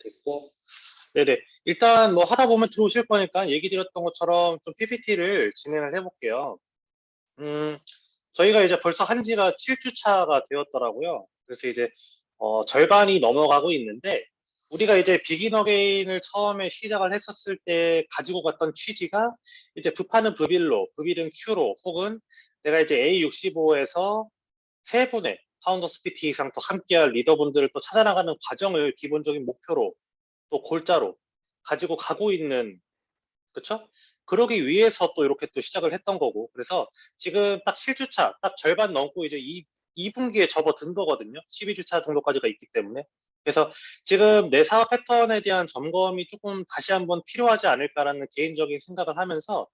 됐고. 네네. 일단 뭐 하다 보면 들어오실 거니까 얘기 드렸던 것처럼 좀 PPT를 진행을 해볼게요. 음, 저희가 이제 벌써 한 지가 7주 차가 되었더라고요. 그래서 이제 절반이 넘어가고 있는데 우리가 이제 비긴 어게인을 처음에 시작을 했었을 때 가지고 갔던 취지가 이제 부파는 부빌로, 부빌은 큐로 혹은 내가 이제 A65에서 세 분의 파운더스 PT 이상 또 함께할 리더분들을 또 찾아나가는 과정을 기본적인 목표로 또 골자로 가지고 가고 있는, 그쵸? 그러기 위해서 또 이렇게 또 시작을 했던 거고. 그래서 지금 딱 7주차, 딱 절반 넘고 이제 2분기에 접어든 거거든요. 12주차 정도까지가 있기 때문에. 그래서 지금 내 사업 패턴에 대한 점검이 조금 다시 한번 필요하지 않을까라는 개인적인 생각을 하면서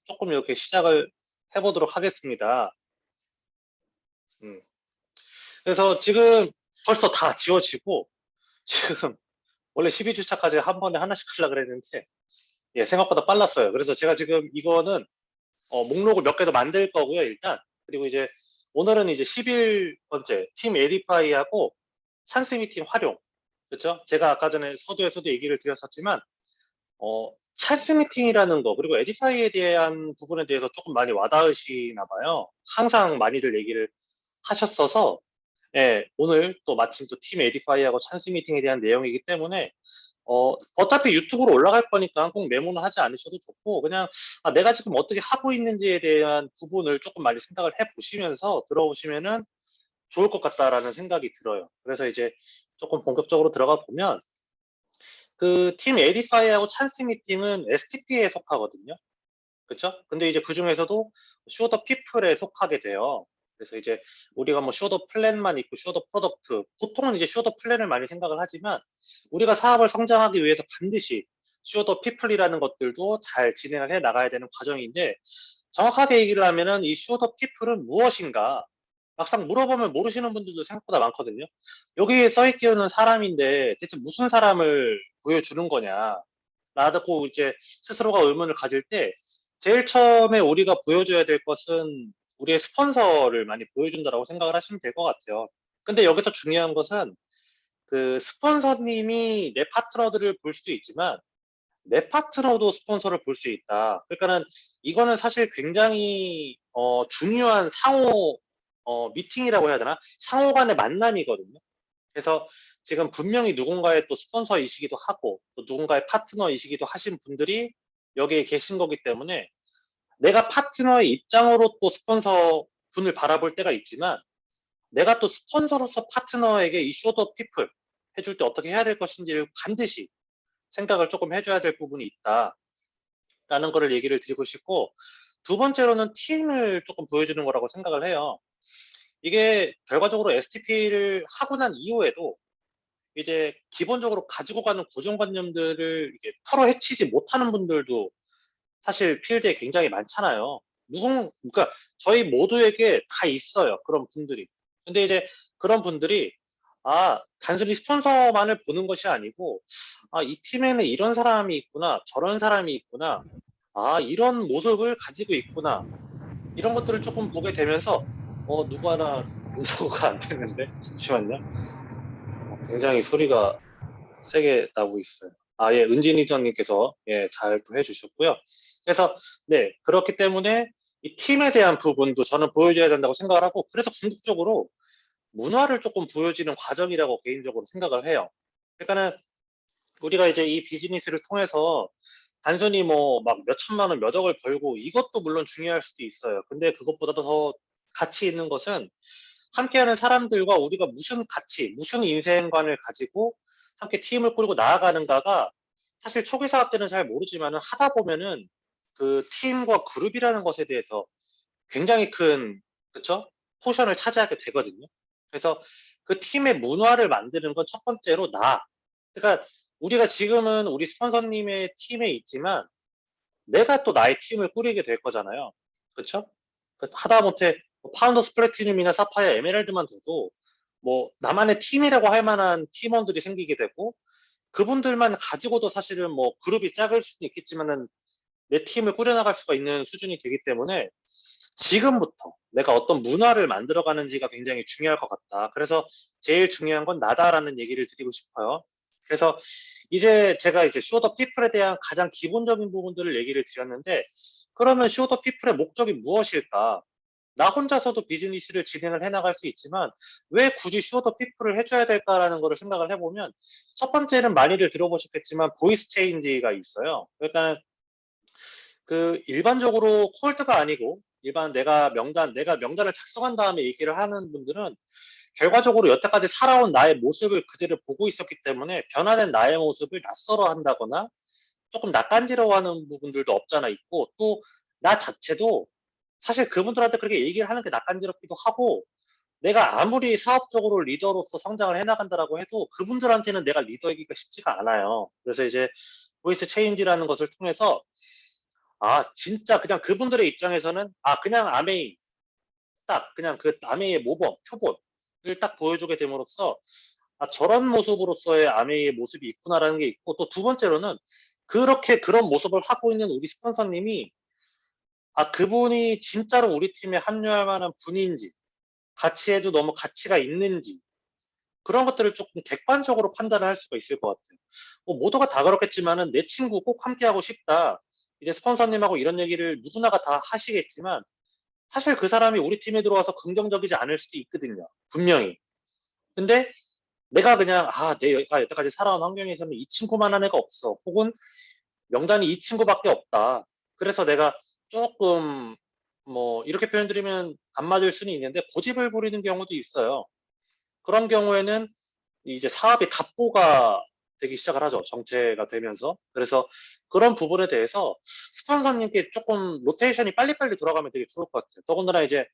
조금 이렇게 시작을 해보도록 하겠습니다. 음. 그래서 지금 벌써 다 지워지고, 지금 원래 12주차까지 한 번에 하나씩 하려고 그랬는데, 예, 생각보다 빨랐어요. 그래서 제가 지금 이거는 목록을 몇 개 더 만들 거고요, 일단. 그리고 이제 오늘은 이제 11번째 팀 에디파이하고 찬스 미팅 활용. 그렇죠? 제가 아까 전에 서두에서도 얘기를 드렸었지만 찬스 미팅이라는 거 그리고 에디파이에 대한 부분에 대해서 조금 많이 와닿으시나 봐요. 항상 많이들 얘기를 하셨어서 예, 오늘 또 마침 또 팀 에디파이하고 찬스 미팅에 대한 내용이기 때문에 어차피 유튜브로 올라갈 거니까 꼭 메모는 하지 않으셔도 좋고, 그냥 내가 지금 어떻게 하고 있는지에 대한 부분을 조금 많이 생각을 해 보시면서 들어보시면은 좋을 것 같다라는 생각이 들어요. 그래서 이제 조금 본격적으로 들어가 보면, 그 팀 에디파이하고 찬스 미팅은 STP에 속하거든요. 그쵸? 근데 이제 그 중에서도 쇼더 피플에 속하게 돼요. 그래서 이제 우리가 뭐 쇼더 플랜만 있고 쇼더 프로덕트, 보통은 이제 쇼더 플랜을 많이 생각을 하지만 우리가 사업을 성장하기 위해서 반드시 쇼더 피플이라는 것들도 잘 진행을 해 나가야 되는 과정인데, 정확하게 얘기를 하면은 이 쇼더 피플은 무엇인가 막상 물어보면 모르시는 분들도 생각보다 많거든요. 여기에 써있기는 사람인데 대체 무슨 사람을 보여주는 거냐 라고 이제 스스로가 의문을 가질 때 제일 처음에 우리가 보여줘야 될 것은 우리의 스폰서를 많이 보여준다라고 생각을 하시면 될 것 같아요. 근데 여기서 중요한 것은 그 스폰서님이 내 파트너들을 볼 수도 있지만 내 파트너도 스폰서를 볼 수 있다. 그러니까는 이거는 사실 굉장히 중요한 상호 미팅이라고 해야 되나? 상호 간의 만남이거든요. 그래서 지금 분명히 누군가의 또 스폰서이시기도 하고 또 누군가의 파트너이시기도 하신 분들이 여기에 계신 거기 때문에 내가 파트너의 입장으로 또 스폰서 분을 바라볼 때가 있지만 내가 또 스폰서로서 파트너에게 이 쇼더 피플 해줄 때 어떻게 해야 될 것인지를 반드시 생각을 조금 해줘야 될 부분이 있다라는 거를 얘기를 드리고 싶고, 두 번째로는 팀을 조금 보여주는 거라고 생각을 해요. 이게 결과적으로 STP를 하고 난 이후에도 이제 기본적으로 가지고 가는 고정관념들을 이게 털어 헤치지 못하는 분들도 사실 필드에 굉장히 많잖아요. 그러니까 저희 모두에게 다 있어요. 그런 분들이. 근데 이제 그런 분들이 단순히 스폰서만을 보는 것이 아니고, 이 팀에는 이런 사람이 있구나, 저런 사람이 있구나, 이런 모습을 가지고 있구나, 이런 것들을 조금 보게 되면서, 누구 하나 응소가 안 되는데? 잠시만요. 굉장히 소리가 세게 나고 있어요. 예, 은진이정님께서 예, 잘 또 해주셨고요. 그래서 네, 그렇기 때문에 이 팀에 대한 부분도 저는 보여줘야 된다고 생각을 하고, 그래서 궁극적으로 문화를 조금 보여지는 과정이라고 개인적으로 생각을 해요. 그러니까는 우리가 이제 이 비즈니스를 통해서 단순히 뭐 막 몇천만 원, 몇 억을 벌고 이것도 물론 중요할 수도 있어요. 근데 그것보다도 더 가치 있는 것은 함께하는 사람들과 우리가 무슨 가치, 무슨 인생관을 가지고 함께 팀을 꾸리고 나아가는가가 사실 초기 사업 때는 잘 모르지만은 하다 보면은 그 팀과 그룹이라는 것에 대해서 굉장히 큰, 그쵸? 포션을 차지하게 되거든요. 그래서 그 팀의 문화를 만드는 건 첫 번째로 나. 그러니까 우리가 지금은 우리 스폰서님의 팀에 있지만 내가 또 나의 팀을 꾸리게 될 거잖아요. 그쵸? 하다못해 뭐 파운더스 플래티늄이나 사파이어, 에메랄드만 돼도 뭐 나만의 팀이라고 할 만한 팀원들이 생기게 되고, 그분들만 가지고도 사실은 뭐 그룹이 작을 수는 있겠지만은 내 팀을 꾸려나갈 수가 있는 수준이 되기 때문에 지금부터 내가 어떤 문화를 만들어가는지가 굉장히 중요할 것 같다. 그래서 제일 중요한 건 나다라는 얘기를 드리고 싶어요. 그래서 이제 제가 이제 쇼더 피플에 대한 가장 기본적인 부분들을 얘기를 드렸는데, 그러면 쇼더 피플의 목적이 무엇일까? 나 혼자서도 비즈니스를 진행을 해나갈 수 있지만 왜 굳이 쇼더 피플을 해줘야 될까라는 거를 생각을 해보면, 첫 번째는 많이들 들어보셨겠지만 보이스 체인지가 있어요. 그러니까 그 일반적으로 콜드가 아니고 일반 내가 명단을 작성한 다음에 얘기를 하는 분들은 결과적으로 여태까지 살아온 나의 모습을 그대로 보고 있었기 때문에 변화된 나의 모습을 낯설어 한다거나 조금 낯간지러워하는 부분들도 없잖아 있고, 또 나 자체도 사실 그분들한테 그렇게 얘기를 하는 게 낯간지럽기도 하고, 내가 아무리 사업적으로 리더로서 성장을 해나간다라고 해도 그분들한테는 내가 리더이기가 쉽지가 않아요. 그래서 이제 보이스 체인지라는 것을 통해서 진짜 그냥 그분들의 입장에서는 그냥 아메이, 딱 그냥 그 아메이의 모범, 표본을 딱 보여주게 됨으로써 저런 모습으로서의 아메이의 모습이 있구나라는 게 있고, 또 두 번째로는 그렇게 그런 모습을 하고 있는 우리 스폰서님이 그분이 진짜로 우리 팀에 합류할 만한 분인지, 가치에도 너무 가치가 있는지, 그런 것들을 조금 객관적으로 판단을 할 수가 있을 것 같아요. 뭐 모두가 다 그렇겠지만은 내 친구 꼭 함께하고 싶다. 이제 스폰서님하고 이런 얘기를 누구나가 다 하시겠지만 사실 그 사람이 우리 팀에 들어와서 긍정적이지 않을 수도 있거든요. 분명히. 근데 내가 그냥 내가 여태까지 살아온 환경에서는 이 친구만한 애가 없어. 혹은 명단이 이 친구밖에 없다. 그래서 내가 조금 뭐 이렇게 표현드리면 안 맞을 수는 있는데 고집을 부리는 경우도 있어요. 그런 경우에는 이제 사업이 갑부가 되기 시작을 하죠. 정체가 되면서. 그래서 그런 부분에 대해서 스폰서님께 조금 로테이션이 빨리빨리 돌아가면 되게 좋을 것 같아요. 더군다나 이제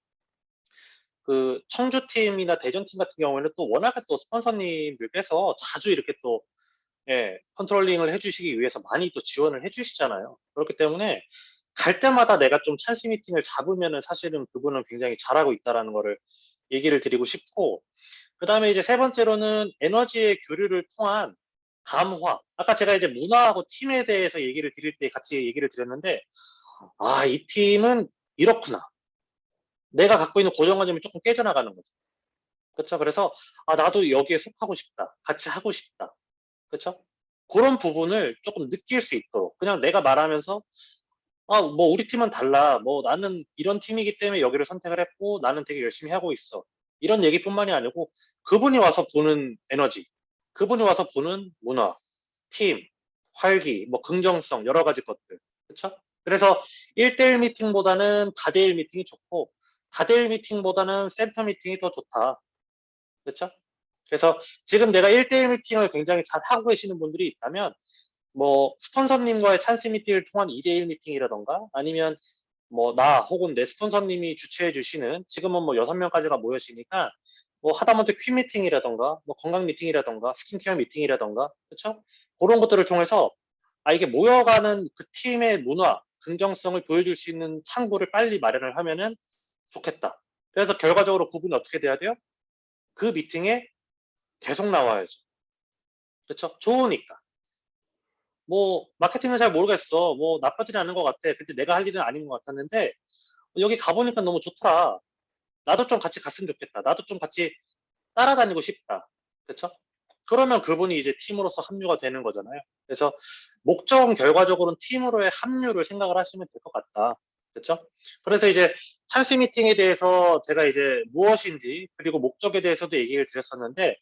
그 청주팀이나 대전팀 같은 경우에는 또 워낙에 또 스폰서님들께서 자주 이렇게 또 컨트롤링을 해주시기 위해서 많이 또 지원을 해주시잖아요. 그렇기 때문에 갈 때마다 내가 좀 찬스 미팅을 잡으면은 사실은 그분은 굉장히 잘하고 있다라는 거를 얘기를 드리고 싶고, 그 다음에 이제 세 번째로는 에너지의 교류를 통한 감화. 아까 제가 이제 문화하고 팀에 대해서 얘기를 드릴 때 같이 얘기를 드렸는데, 이 팀은 이렇구나. 내가 갖고 있는 고정관념이 조금 깨져나가는 거죠. 그렇죠? 그래서 나도 여기에 속하고 싶다. 같이 하고 싶다. 그렇죠? 그런 부분을 조금 느낄 수 있도록 그냥 내가 말하면서 뭐 우리 팀은 달라. 뭐 나는 이런 팀이기 때문에 여기를 선택을 했고 나는 되게 열심히 하고 있어. 이런 얘기뿐만이 아니고 그분이 와서 보는 에너지, 그분이 와서 보는 문화, 팀, 활기, 뭐 긍정성 여러 가지 것들. 그렇죠? 그래서 1대1 미팅보다는 다대일 미팅이 좋고 다대일 미팅보다는 센터 미팅이 더 좋다. 그렇죠? 그래서 지금 내가 1대1 미팅을 굉장히 잘 하고 계시는 분들이 있다면 뭐 스폰서님과의 찬스 미팅을 통한 2대1 미팅이라던가 아니면 뭐 나 혹은 내 스폰서님이 주최해 주시는 지금은 뭐 6명까지가 모여지니까 뭐 하다못해 퀴 미팅이라던가 뭐 건강 미팅이라던가 스킨케어 미팅이라던가 그렇죠? 그런 것들을 통해서 이게 모여가는 그 팀의 문화 긍정성을 보여줄 수 있는 창구를 빨리 마련을 하면은 좋겠다. 그래서 결과적으로 그분이 어떻게 돼야 돼요? 그 미팅에 계속 나와야죠. 그렇죠? 좋으니까. 뭐 마케팅은 잘 모르겠어. 뭐 나쁘지는 않은 것 같아. 근데 내가 할 일은 아닌 것 같았는데 여기 가보니까 너무 좋더라. 나도 좀 같이 갔으면 좋겠다. 나도 좀 같이 따라다니고 싶다. 그렇죠? 그러면 그분이 이제 팀으로서 합류가 되는 거잖아요. 그래서 목적은 결과적으로는 팀으로의 합류를 생각을 하시면 될 것 같다. 그렇죠? 그래서 이제 찬스 미팅에 대해서 제가 이제 무엇인지 그리고 목적에 대해서도 얘기를 드렸었는데,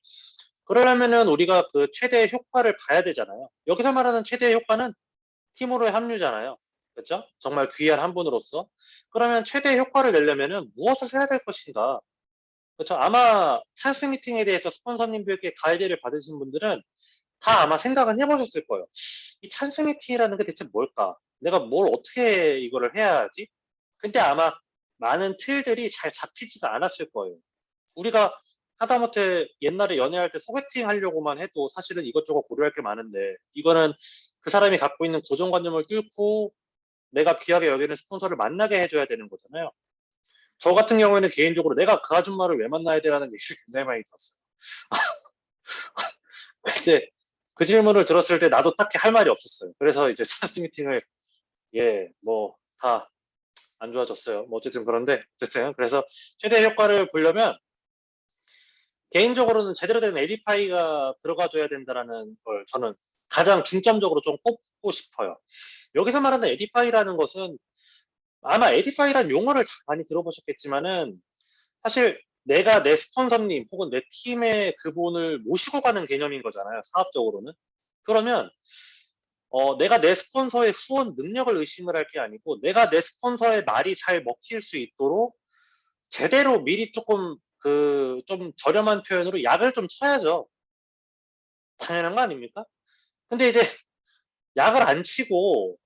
그러려면은 우리가 그 최대의 효과를 봐야 되잖아요. 여기서 말하는 최대의 효과는 팀으로의 합류잖아요. 그렇죠? 정말 귀한 한 분으로서. 그러면 최대의 효과를 내려면은 무엇을 해야 될 것인가? 그렇죠? 아마 찬스 미팅에 대해서 스폰서님들께 가이드를 받으신 분들은 다 아마 생각은 해보셨을 거예요. 이 찬스 미팅이라는 게 대체 뭘까? 내가 뭘 어떻게 이거를 해야 하지? 근데 아마 많은 틀들이 잘 잡히지가 않았을 거예요. 우리가 하다못해 옛날에 연애할 때 소개팅 하려고만 해도 사실은 이것저것 고려할 게 많은데, 이거는 그 사람이 갖고 있는 고정관념을 뚫고 내가 귀하게 여기는 스폰서를 만나게 해줘야 되는 거잖아요. 저 같은 경우에는 개인적으로 내가 그 아줌마를 왜 만나야 되라는 얘기를 굉장히 많이 들었어요. 근데 그 질문을 들었을 때 나도 딱히 할 말이 없었어요. 그래서 이제 찬스 미팅을 뭐 다 안 좋아졌어요. 뭐 어쨌든 그런데 어쨌든 그래서 최대 효과를 보려면 개인적으로는 제대로 된 에디파이가 들어가줘야 된다라는 걸 저는 가장 중점적으로 좀 꼽고 싶어요. 여기서 말하는 에디파이라는 것은 아마 에디파이라는 용어를 다 많이 들어보셨겠지만은 사실 내가 내 스폰서님 혹은 내 팀의 그분을 모시고 가는 개념인 거잖아요. 사업적으로는. 그러면 내가 내 스폰서의 후원 능력을 의심을 할 게 아니고 내가 내 스폰서의 말이 잘 먹힐 수 있도록 제대로 미리 조금 좀 저렴한 표현으로 약을 좀 쳐야죠. 당연한 거 아닙니까? 근데 이제 약을 안 치고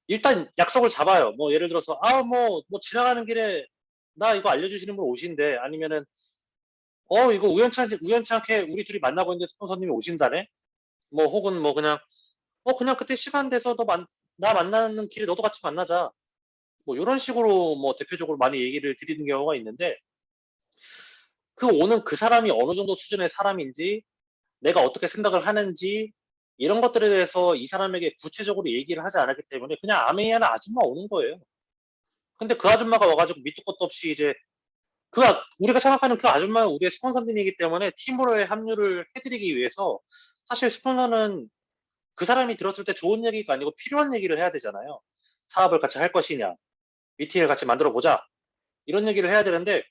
일단 약속을 잡아요. 뭐 예를 들어서 뭐 지나가는 길에 나 이거 알려주시는 분 오신대. 아니면은 이거 우연치 않게 우리 둘이 만나고 있는데 스폰서님이 오신다네. 뭐 혹은 뭐 그냥 그때 시간 돼서 나 만나는 길에 너도 같이 만나자. 뭐 이런 식으로 뭐 대표적으로 많이 얘기를 드리는 경우가 있는데 그 오는 그 사람이 어느 정도 수준의 사람인지 내가 어떻게 생각을 하는지 이런 것들에 대해서 이 사람에게 구체적으로 얘기를 하지 않았기 때문에 그냥 아메이아나 아줌마 오는 거예요. 근데 그 아줌마가 와가지고 밑도 끝도 없이 이제 우리가 생각하는 그 아줌마는 우리의 스폰서님이기 때문에 팀으로의 합류를 해드리기 위해서 사실 스폰서는 그 사람이 들었을 때 좋은 얘기가 아니고 필요한 얘기를 해야 되잖아요. 사업을 같이 할 것이냐, 미팅을 같이 만들어 보자 이런 얘기를 해야 되는데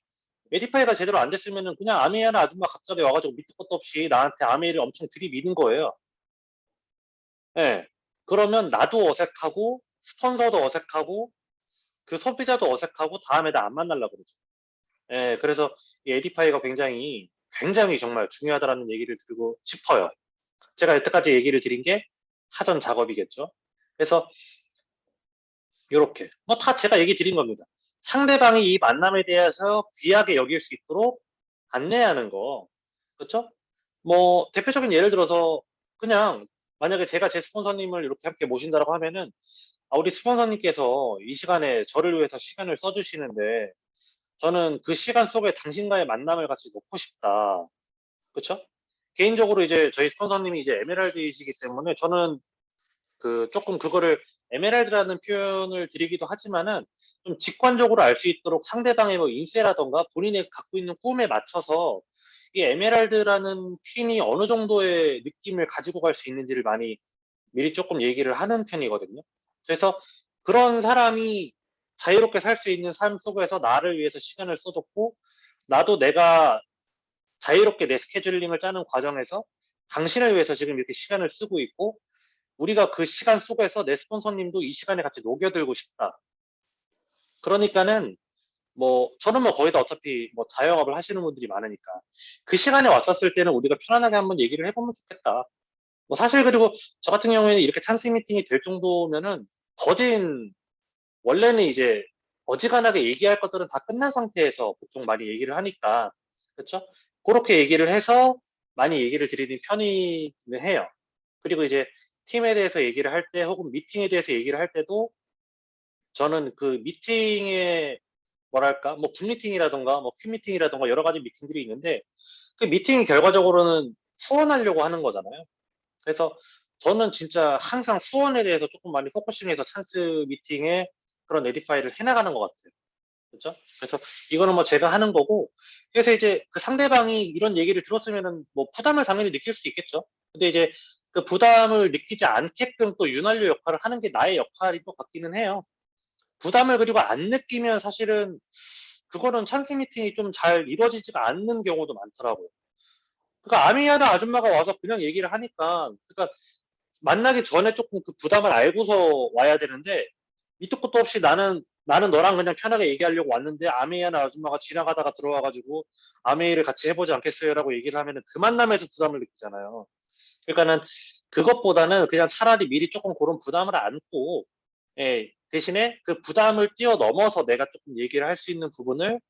에디파이가 제대로 안 됐으면은 그냥 아메이아나 아줌마 갑자기 와가지고 밑도 끝도 없이 나한테 아메이를 엄청 들이미는 거예요. 예. 그러면 나도 어색하고 스폰서도 어색하고 그 소비자도 어색하고 다음에 나 안 만나려고 그러죠. 예, 그래서 이 에디파이가 굉장히 정말 중요하다라는 얘기를 드리고 싶어요. 제가 여태까지 얘기를 드린 게 사전 작업이겠죠. 그래서 이렇게 뭐 다 제가 얘기 드린 겁니다. 상대방이 이 만남에 대해서 귀하게 여길 수 있도록 안내하는 거, 그렇죠? 뭐 대표적인 예를 들어서 그냥 만약에 제가 제 스폰서님을 이렇게 함께 모신다라고 하면은 우리 스폰서님께서 이 시간에 저를 위해서 시간을 써주시는데 저는 그 시간 속에 당신과의 만남을 같이 놓고 싶다. 그쵸? 개인적으로 이제 저희 스폰서님이 이제 에메랄드이시기 때문에 저는 조금 그거를 에메랄드라는 표현을 드리기도 하지만은 좀 직관적으로 알 수 있도록 상대방의 뭐 인세라던가 본인이 갖고 있는 꿈에 맞춰서 이 에메랄드라는 퀸이 어느 정도의 느낌을 가지고 갈 수 있는지를 많이 미리 조금 얘기를 하는 편이거든요. 그래서 그런 사람이 자유롭게 살 수 있는 삶 속에서 나를 위해서 시간을 써줬고 나도 내가 자유롭게 내 스케줄링을 짜는 과정에서 당신을 위해서 지금 이렇게 시간을 쓰고 있고 우리가 그 시간 속에서 내 스폰서님도 이 시간에 같이 녹여들고 싶다. 그러니까는 뭐 저는 뭐 거의 다 어차피 뭐 자영업을 하시는 분들이 많으니까 그 시간에 왔었을 때는 우리가 편안하게 한번 얘기를 해보면 좋겠다. 뭐 사실 그리고 저 같은 경우에는 이렇게 찬스 미팅이 될 정도면은 거진 원래는 이제 어지간하게 얘기할 것들은 다 끝난 상태에서 보통 많이 얘기를 하니까 그렇죠? 그렇게 얘기를 해서 많이 얘기를 드리는 편이긴 해요. 그리고 이제 팀에 대해서 얘기를 할 때 혹은 미팅에 대해서 얘기를 할 때도 저는 그 미팅에 뭐랄까 뭐 굿미팅이라던가 뭐 큐미팅이라던가 여러 가지 미팅들이 있는데 그 미팅 결과적으로는 후원하려고 하는 거잖아요. 그래서 저는 진짜 항상 후원에 대해서 조금 많이 포커싱해서 찬스 미팅에 그런 에디파이를 해나가는 것 같아요. 그렇죠? 그래서 이거는 뭐 제가 하는 거고 그래서 이제 그 상대방이 이런 얘기를 들었으면은 뭐 부담을 당연히 느낄 수도 있겠죠. 근데 이제 그 부담을 느끼지 않게끔 또 윤활유 역할을 하는 게 나의 역할인 것 같기는 해요. 부담을 그리고 안 느끼면 사실은 그거는 찬스 미팅이 좀 잘 이루어지지가 않는 경우도 많더라고요. 그러니까 아미야나 아줌마가 와서 그냥 얘기를 하니까 그러니까 만나기 전에 조금 그 부담을 알고서 와야 되는데 밑도 끝도 없이 나는 너랑 그냥 편하게 얘기하려고 왔는데 아메이나 아줌마가 지나가다가 들어와가지고 아메이를 같이 해보지 않겠어요라고 얘기를 하면은 그 만남에서 부담을 느끼잖아요. 그러니까는 그것보다는 그냥 차라리 미리 조금 그런 부담을 안고 대신에 그 부담을 뛰어넘어서 내가 조금 얘기를 할 수 있는 부분을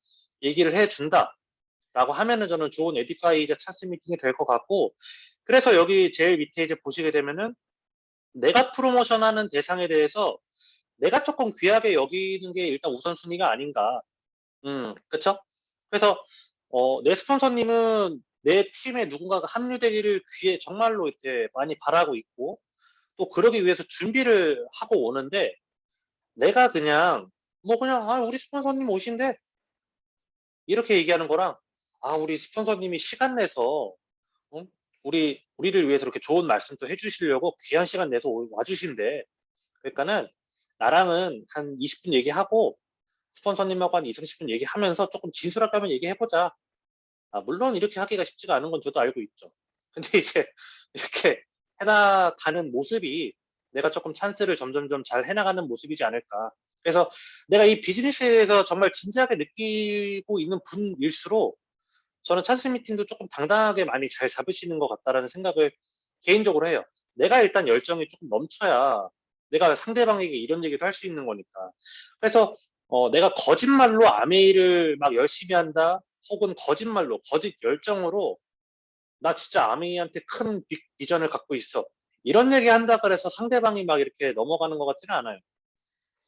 얘기를 해준다라고 하면은 저는 좋은 에디파이자 찬스 미팅이 될 것 같고 그래서 여기 제일 밑에 이제 보시게 되면은 내가 프로모션하는 대상에 대해서 내가 조금 귀하게 여기는 게 일단 우선순위가 아닌가. 그쵸? 그래서, 내 스폰서님은 내 팀에 누군가가 합류되기를 정말로 이렇게 많이 바라고 있고, 또 그러기 위해서 준비를 하고 오는데, 내가 그냥, 우리 스폰서님 오신대. 이렇게 얘기하는 거랑, 우리 스폰서님이 시간 내서, 응? 우리를 위해서 이렇게 좋은 말씀도 해주시려고 귀한 시간 내서 와주신대. 그러니까는 나랑은 한 20분 얘기하고 스폰서님하고 한 2, 30분 얘기하면서 조금 진솔하게 한번 얘기해보자. 물론 이렇게 하기가 쉽지가 않은 건 저도 알고 있죠. 근데 이제 이렇게 해나가는 모습이 내가 조금 찬스를 점점점 잘 해나가는 모습이지 않을까. 그래서 내가 이 비즈니스에서 정말 진지하게 느끼고 있는 분일수록 저는 찬스 미팅도 조금 당당하게 많이 잘 잡으시는 것 같다라는 생각을 개인적으로 해요. 내가 일단 열정이 조금 넘쳐야 내가 상대방에게 이런 얘기도 할 수 있는 거니까. 그래서 내가 거짓말로 아메이를 막 열심히 한다, 혹은 거짓말로, 거짓 열정으로 나 진짜 아메이한테 큰 비전을 갖고 있어. 이런 얘기 한다 그래서 상대방이 막 이렇게 넘어가는 것 같지는 않아요.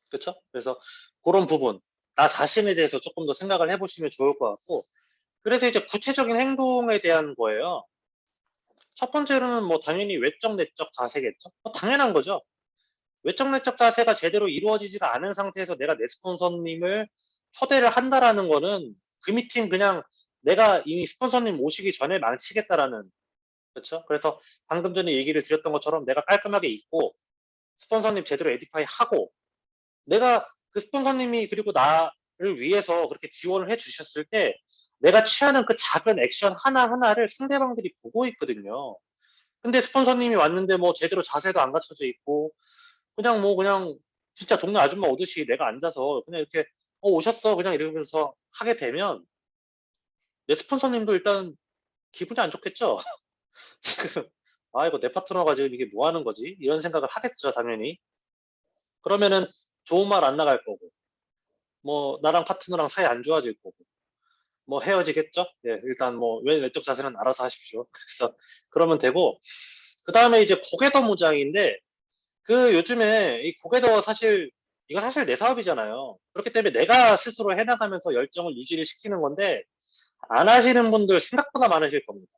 그렇죠? 그래서 그런 부분, 나 자신에 대해서 조금 더 생각을 해보시면 좋을 것 같고, 그래서 이제 구체적인 행동에 대한 거예요. 첫 번째로는 뭐 당연히 외적 내적 자세겠죠. 당연한 거죠. 외적 내적 자세가 제대로 이루어지지가 않은 상태에서 내가 내 스폰서님을 초대를 한다라는 거는 그 미팅 그냥 내가 이미 스폰서님 오시기 전에 망치겠다라는, 그렇죠? 그래서 방금 전에 얘기를 드렸던 것처럼 내가 깔끔하게 입고 스폰서님 제대로 에디파이 하고, 내가 그 스폰서님이 그리고 나를 위해서 그렇게 지원을 해 주셨을 때 내가 취하는 그 작은 액션 하나하나를 상대방들이 보고 있거든요. 근데 스폰서님이 왔는데 뭐 제대로 자세도 안 갖춰져 있고 그냥 뭐 그냥 진짜 동네 아줌마 오듯이 내가 앉아서 그냥 이렇게 오셨어 그냥 이러면서 하게 되면 내 스폰서님도 일단 기분이 안 좋겠죠. 지금 이거 내 파트너가 지금 이게 뭐 하는 거지? 이런 생각을 하겠죠, 당연히. 그러면은 좋은 말 안 나갈 거고, 뭐 나랑 파트너랑 사이 안 좋아질 거고, 뭐 헤어지겠죠? 예, 일단 뭐 외적 자세는 알아서 하십시오. 그래서 그러면 되고, 그 다음에 이제 고개더 무장인데, 그 요즘에 이 고개더 사실 이거 사실 내 사업이잖아요. 그렇기 때문에 내가 스스로 해나가면서 열정을 유지를 시키는 건데, 안 하시는 분들 생각보다 많으실 겁니다.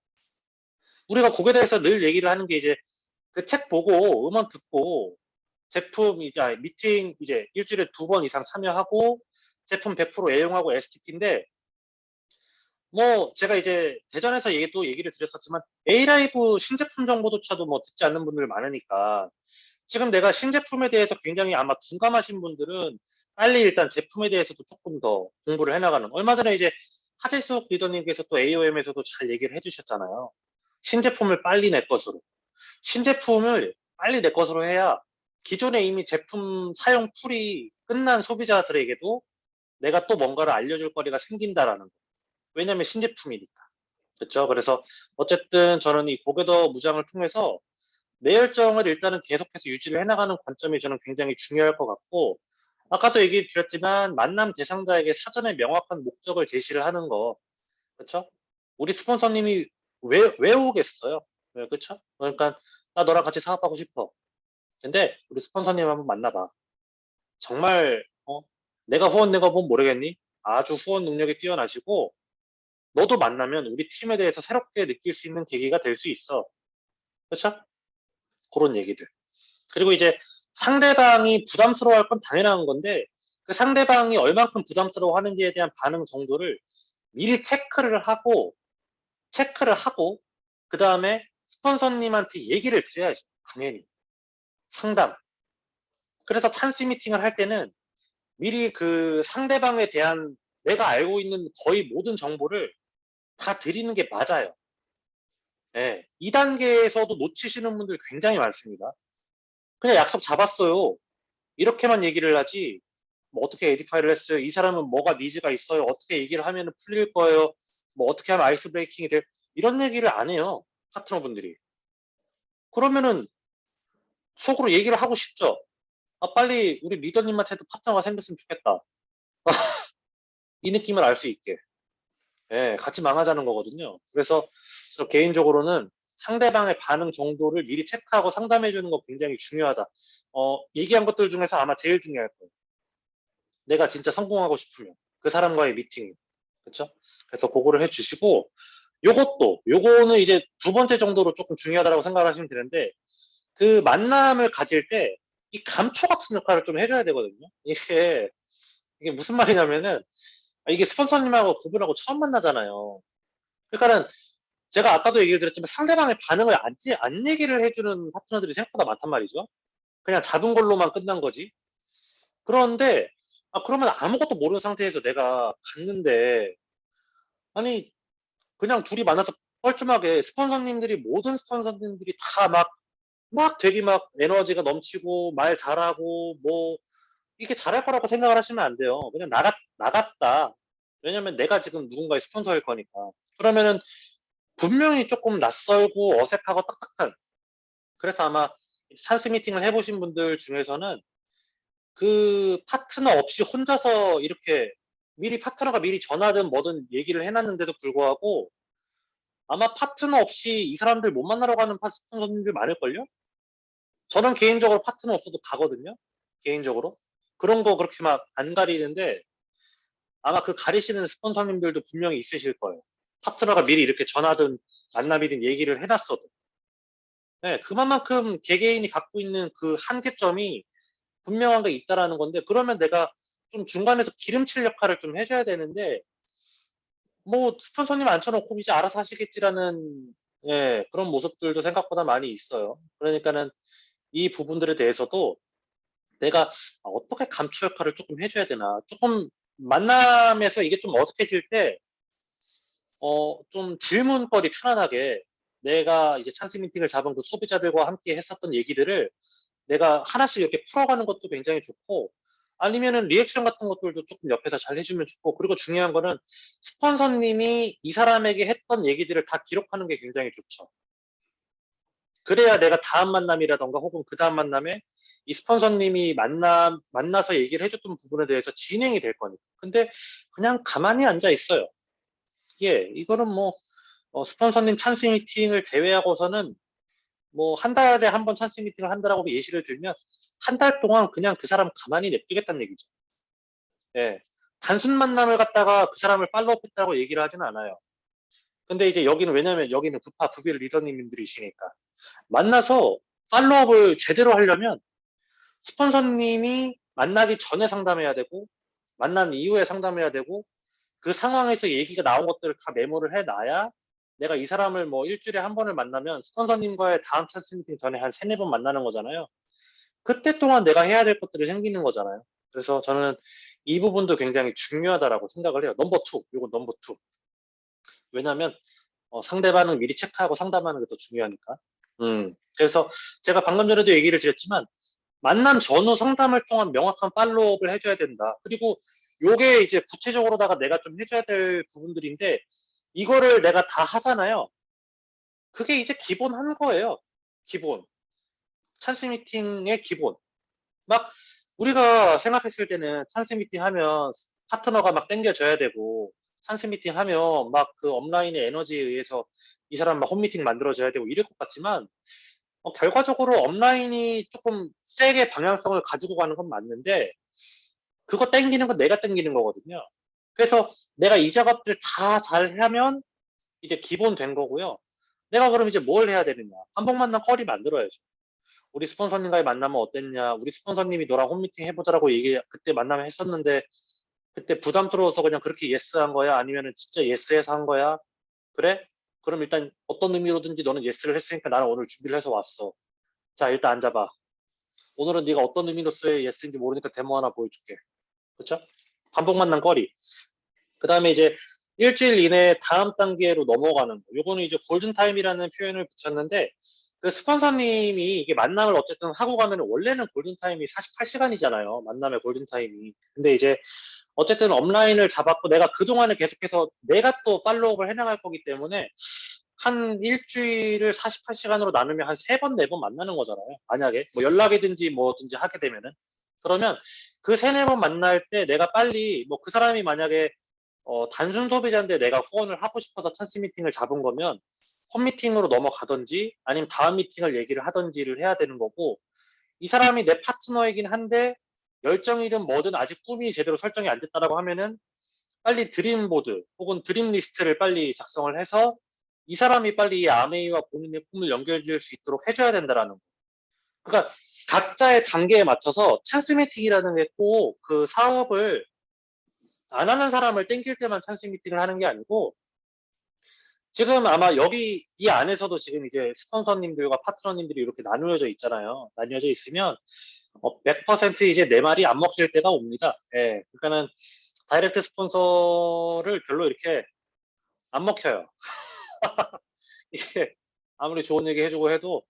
우리가 고개더에서 늘 얘기를 하는 게 이제 그 책 보고 음원 듣고 제품 이제 미팅 이제 일주일에 2번 이상 참여하고 제품 100% 애용하고 STP인데, 뭐 제가 이제 대전에서 또 얘기를 드렸었지만 A라이브 신제품 정보조차도 뭐 듣지 않는 분들 많으니까, 지금 내가 신제품에 대해서 굉장히 아마 둔감하신 분들은 빨리 일단 제품에 대해서도 조금 더 공부를 해나가는, 얼마 전에 이제 하재숙 리더님께서 또 AOM에서도 잘 얘기를 해주셨잖아요. 신제품을 빨리 내 것으로, 신제품을 빨리 내 것으로 해야 기존에 이미 제품 사용 풀이 끝난 소비자들에게도 내가 또 뭔가를 알려줄 거리가 생긴다라는 거. 왜냐면 신제품이니까. 그렇죠? 그래서 어쨌든 저는 이 고개더 무장을 통해서 내 열정을 일단은 계속해서 유지를 해나가는 관점이 저는 굉장히 중요할 것 같고, 아까도 얘기 드렸지만 만남 대상자에게 사전에 명확한 목적을 제시를 하는 거, 그렇죠? 우리 스폰서님이 왜 오겠어요? 네, 그렇죠? 그러니까 나 너랑 같이 사업하고 싶어. 근데 우리 스폰서님 한번 만나봐. 정말 내가 후원 내가 보면 모르겠니? 아주 후원 능력이 뛰어나시고 너도 만나면 우리 팀에 대해서 새롭게 느낄 수 있는 계기가 될 수 있어. 그렇죠? 그런 얘기들. 그리고 이제 상대방이 부담스러워할 건 당연한 건데, 그 상대방이 얼만큼 부담스러워하는지에 대한 반응 정도를 미리 체크를 하고 그 다음에 스폰서님한테 얘기를 드려야죠. 당연히 상담. 그래서 찬스 미팅을 할 때는 미리 그 상대방에 대한 내가 알고 있는 거의 모든 정보를 다 드리는 게 맞아요. 예. 2단계에서도 놓치시는 분들 굉장히 많습니다. 그냥 약속 잡았어요. 이렇게만 얘기를 하지, 뭐 어떻게 에디파이를 했어요? 이 사람은 뭐가 니즈가 있어요? 어떻게 얘기를 하면 풀릴 거예요? 뭐 어떻게 하면 아이스 브레이킹이 될, 이런 얘기를 안 해요. 파트너분들이. 그러면은 속으로 얘기를 하고 싶죠. 빨리 우리 리더님한테도 파트너가 생겼으면 좋겠다. 이 느낌을 알 수 있게. 예, 같이 망하자는 거거든요. 그래서 저 개인적으로는 상대방의 반응 정도를 미리 체크하고 상담해 주는 거 굉장히 중요하다. 얘기한 것들 중에서 아마 제일 중요할 거예요. 내가 진짜 성공하고 싶으면 그 사람과의 미팅, 그렇죠? 그래서 그거를 해주시고, 요거는 이제 두 번째 정도로 조금 중요하다고 생각하시면 되는데, 그 만남을 가질 때 이 감초 같은 역할을 좀 해줘야 되거든요. 이게 무슨 말이냐면은, 이게 스폰서님하고 그분하고 처음 만나잖아요. 그러니까는 제가 아까도 얘기를 드렸지만 상대방의 반응을 안 얘기를 해주는 파트너들이 생각보다 많단 말이죠. 그냥 잡은 걸로만 끝난 거지. 그런데 그러면 아무것도 모르는 상태에서 내가 갔는데 아니 그냥 둘이 만나서 뻘쭘하게 스폰서님들이 모든 스폰서님들이 다 막 되게 막 에너지가 넘치고 말 잘하고 뭐 이게 잘할 거라고 생각을 하시면 안 돼요. 그냥 나갔다. 왜냐면 내가 지금 누군가의 스폰서일 거니까. 그러면은 분명히 조금 낯설고 어색하고 딱딱한. 그래서 아마 찬스 미팅을 해보신 분들 중에서는 그 파트너 없이 혼자서 이렇게 파트너가 미리 전화든 뭐든 얘기를 해놨는데도 불구하고 아마 파트너 없이 이 사람들 못 만나러 가는 스폰서님들 많을걸요? 저는 개인적으로 파트너 없어도 가거든요. 개인적으로. 그런 거 그렇게 막 안 가리는데 아마 그 가리시는 스폰서님들도 분명히 있으실 거예요. 파트너가 미리 이렇게 전화든 만남이든 얘기를 해놨어도. 네, 그만큼 개개인이 갖고 있는 그 한계점이 분명한 게 있다라는 건데 그러면 내가 좀 중간에서 기름칠 역할을 좀 해줘야 되는데 뭐 스폰서님 앉혀놓고 이제 알아서 하시겠지라는 예, 그런 모습들도 생각보다 많이 있어요. 그러니까는 이 부분들에 대해서도 내가 어떻게 감초 역할을 조금 해줘야 되나. 조금 만남에서 이게 좀 어색해질 때, 좀 질문거리 편안하게 내가 이제 찬스 미팅을 잡은 그 소비자들과 함께 했었던 얘기들을 내가 하나씩 이렇게 풀어가는 것도 굉장히 좋고, 아니면은 리액션 같은 것들도 조금 옆에서 잘 해주면 좋고, 그리고 중요한 거는 스폰서님이 이 사람에게 했던 얘기들을 다 기록하는 게 굉장히 좋죠. 그래야 내가 다음 만남이라던가 혹은 그 다음 만남에 이 스폰서님이 만나서 얘기를 해줬던 부분에 대해서 진행이 될 거니까. 근데 그냥 가만히 앉아 있어요. 예, 이거는 뭐, 스폰서님 찬스 미팅을 제외하고서는 뭐, 한 달에 한 번 찬스 미팅을 한다라고 예시를 들면, 한 달 동안 그냥 그 사람 가만히 냅두겠다는 얘기죠. 예. 단순 만남을 갖다가 그 사람을 팔로우 했다고 얘기를 하지는 않아요. 근데 이제 여기는 왜냐면 여기는 부파 부빌 리더님들이시니까. 만나서 팔로우업을 제대로 하려면 스폰서님이 만나기 전에 상담해야 되고 만난 이후에 상담해야 되고 그 상황에서 얘기가 나온 것들을 다 메모를 해놔야 내가 이 사람을 뭐 일주일에 한 번을 만나면 스폰서님과의 다음 찬스 미팅 전에 한 세네 번 만나는 거잖아요. 그때 동안 내가 해야 될 것들이 생기는 거잖아요. 그래서 저는 이 부분도 굉장히 중요하다라고 생각을 해요. 넘버 투, 요거 넘버 투. 왜냐면 상대방을 미리 체크하고 상담하는 게 더 중요하니까. 그래서 제가 방금 전에도 얘기를 드렸지만 만남 전후 상담을 통한 명확한 팔로우업을 해줘야 된다. 그리고 요게 이제 구체적으로다가 내가 좀 해줘야 될 부분들인데 이거를 내가 다 하잖아요. 그게 이제 기본 한 거예요. 기본. 찬스 미팅의 기본. 막 우리가 생각했을 때는 찬스 미팅 하면 파트너가 막 땡겨줘야 되고 찬스 미팅 하면 막 그 업라인의 에너지에 의해서 이 사람 막 홈미팅 만들어줘야 되고 이럴 것 같지만 결과적으로 업라인이 조금 세게 방향성을 가지고 가는 건 맞는데 그거 땡기는 건 내가 땡기는 거거든요. 그래서 내가 이 작업들 다 잘하면 이제 기본 된 거고요. 내가 그럼 이제 뭘 해야 되느냐. 한복 만남 거리 만들어야죠. 우리 스폰서님과의 만남은 어땠냐. 우리 스폰서님이 너랑 홈미팅 해보자라고 그때 만남을 했었는데 그때 부담스러워서 그냥 그렇게 예스한 거야? 아니면은 진짜 예스해서 한 거야? 그래? 그럼 일단 어떤 의미로든지 너는 예스를 했으니까 나는 오늘 준비를 해서 왔어. 자, 일단 앉아봐. 오늘은 네가 어떤 의미로서의 예스인지 모르니까 데모 하나 보여줄게. 그렇죠? 반복 만난 거리. 그 다음에 이제 일주일 이내에 다음 단계로 넘어가는 거. 요거는 이제 골든타임이라는 표현을 붙였는데 그 스폰서님이 이게 만남을 어쨌든 하고 가면 원래는 골든타임이 48시간이잖아요. 만남의 골든타임이. 근데 이제 어쨌든 업라인을 잡았고 내가 그동안에 계속해서 내가 또 팔로우업을 해나갈 거기 때문에 한 일주일을 48시간으로 나누면 한 3번, 4번 만나는 거잖아요. 만약에 뭐 연락이든지 뭐든지 하게 되면은 그러면 그 3, 4번 만날 때 내가 빨리 뭐 그 사람이 만약에 단순 소비자인데 내가 후원을 하고 싶어서 찬스 미팅을 잡은 거면 홈미팅으로 넘어가든지 아니면 다음 미팅을 얘기를 하든지를 해야 되는 거고 이 사람이 내 파트너이긴 한데 열정이든 뭐든 아직 꿈이 제대로 설정이 안 됐다라고 하면은 빨리 드림보드 혹은 드림 리스트를 빨리 작성을 해서 이 사람이 빨리 이 아메이와 본인의 꿈을 연결지을 수 있도록 해줘야 된다라는 거. 그러니까 각자의 단계에 맞춰서 찬스 미팅이라는 게 꼭 그 사업을 안 하는 사람을 땡길 때만 찬스 미팅을 하는 게 아니고 지금 아마 여기 이 안에서도 지금 이제 스폰서님들과 파트너님들이 이렇게 나누어져 있잖아요. 나뉘어져 있으면 100% 이제 내 말이 안 먹힐 때가 옵니다. 예, 그러니까는 다이렉트 스폰서를 별로 이렇게 안 먹혀요. 이게 아무리 좋은 얘기 해주고 해도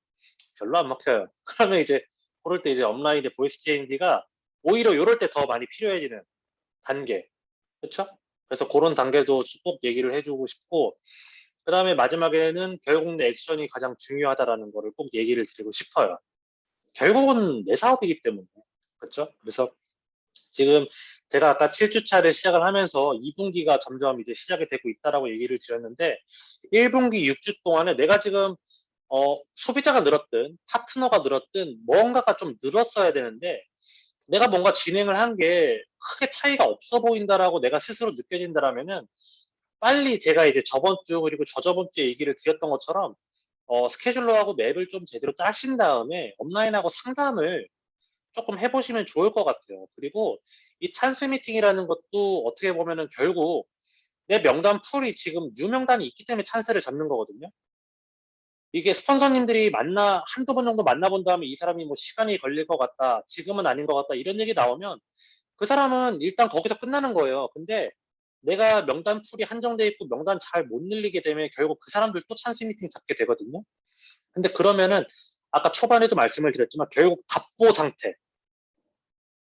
별로 안 먹혀요. 그러면 이제 그럴 때 이제 업라인의 보이스 체인지가 오히려 이럴 때 더 많이 필요해지는 단계. 그렇죠? 그래서 그런 단계도 꼭 얘기를 해주고 싶고, 그 다음에 마지막에는 결국 내 액션이 가장 중요하다라는 거를 꼭 얘기를 드리고 싶어요. 결국은 내 사업이기 때문에. 그렇죠? 그래서 지금 제가 아까 7주차를 시작을 하면서 2분기가 점점 이제 시작이 되고 있다라고 얘기를 드렸는데 1분기 6주 동안에 내가 지금 소비자가 늘었든 파트너가 늘었든 뭔가가 좀 늘었어야 되는데 내가 뭔가 진행을 한 게 크게 차이가 없어 보인다라고 내가 스스로 느껴진다라면은 빨리 제가 이제 저번 주 그리고 저저번 주에 얘기를 드렸던 것처럼 스케줄러하고 맵을 좀 제대로 짜신 다음에 업라인하고 상담을 조금 해보시면 좋을 것 같아요. 그리고 이 찬스 미팅이라는 것도 어떻게 보면은 결국 내 명단 풀이 지금 유명단이 있기 때문에 찬스를 잡는 거거든요. 이게 스폰서님들이 한두 번 정도 만나본 다음에 이 사람이 뭐 시간이 걸릴 것 같다, 지금은 아닌 것 같다, 이런 얘기 나오면 그 사람은 일단 거기서 끝나는 거예요. 근데 내가 명단 풀이 한정돼 있고 명단 잘 못 늘리게 되면 결국 그 사람들 또 찬스 미팅 잡게 되거든요. 근데 그러면은 아까 초반에도 말씀을 드렸지만 결국 답보 상태.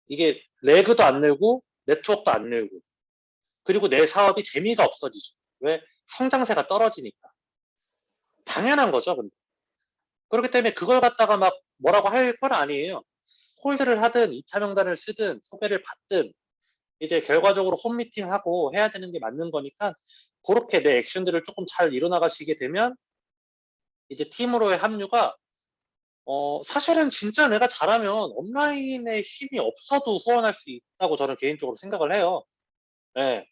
이게 레그도 안 늘고 네트워크도 안 늘고 그리고 내 사업이 재미가 없어지죠. 왜? 성장세가 떨어지니까. 당연한 거죠. 근데. 그렇기 때문에 그걸 갖다가 막 뭐라고 할 건 아니에요. 홀드를 하든 2차 명단을 쓰든 소개를 받든 이제 결과적으로 홈미팅하고 해야 되는 게 맞는 거니까 그렇게 내 액션들을 조금 잘 이뤄나가시게 되면 이제 팀으로의 합류가 사실은 진짜 내가 잘하면 온라인에 힘이 없어도 후원할 수 있다고 저는 개인적으로 생각을 해요. 예.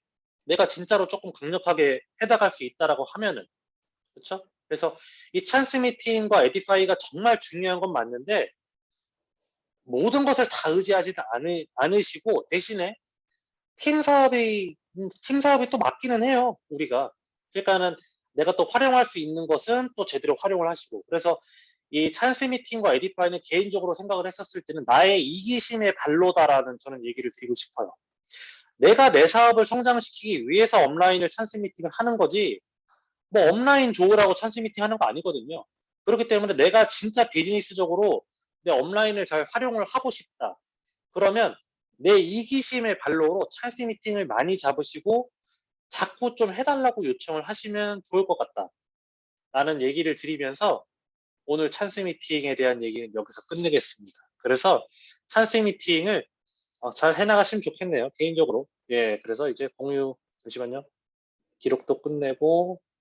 내가 진짜로 조금 강력하게 해나갈 수 있다라고 하면은 그렇죠? 그래서 이 찬스 미팅과 에디파이가 정말 중요한 건 맞는데 모든 것을 다 의지하지 않으시고 대신에 팀 사업이 또 맞기는 해요, 우리가. 그러니까는 내가 또 활용할 수 있는 것은 또 제대로 활용을 하시고. 그래서 이 찬스 미팅과 에디파이는 개인적으로 생각을 했었을 때는 나의 이기심의 발로다라는 저는 얘기를 드리고 싶어요. 내가 내 사업을 성장시키기 위해서 업라인을 찬스 미팅을 하는 거지, 뭐 업라인 좋으라고 찬스 미팅 하는 거 아니거든요. 그렇기 때문에 내가 진짜 비즈니스적으로 내 업라인을 잘 활용을 하고 싶다. 그러면 내 이기심의 발로로 찬스 미팅을 많이 잡으시고 자꾸 좀 해달라고 요청을 하시면 좋을 것 같다. 라는 얘기를 드리면서 오늘 찬스 미팅에 대한 얘기는 여기서 끝내겠습니다. 그래서 찬스 미팅을 잘 해나가시면 좋겠네요. 개인적으로. 예, 그래서 이제 잠시만요. 기록도 끝내고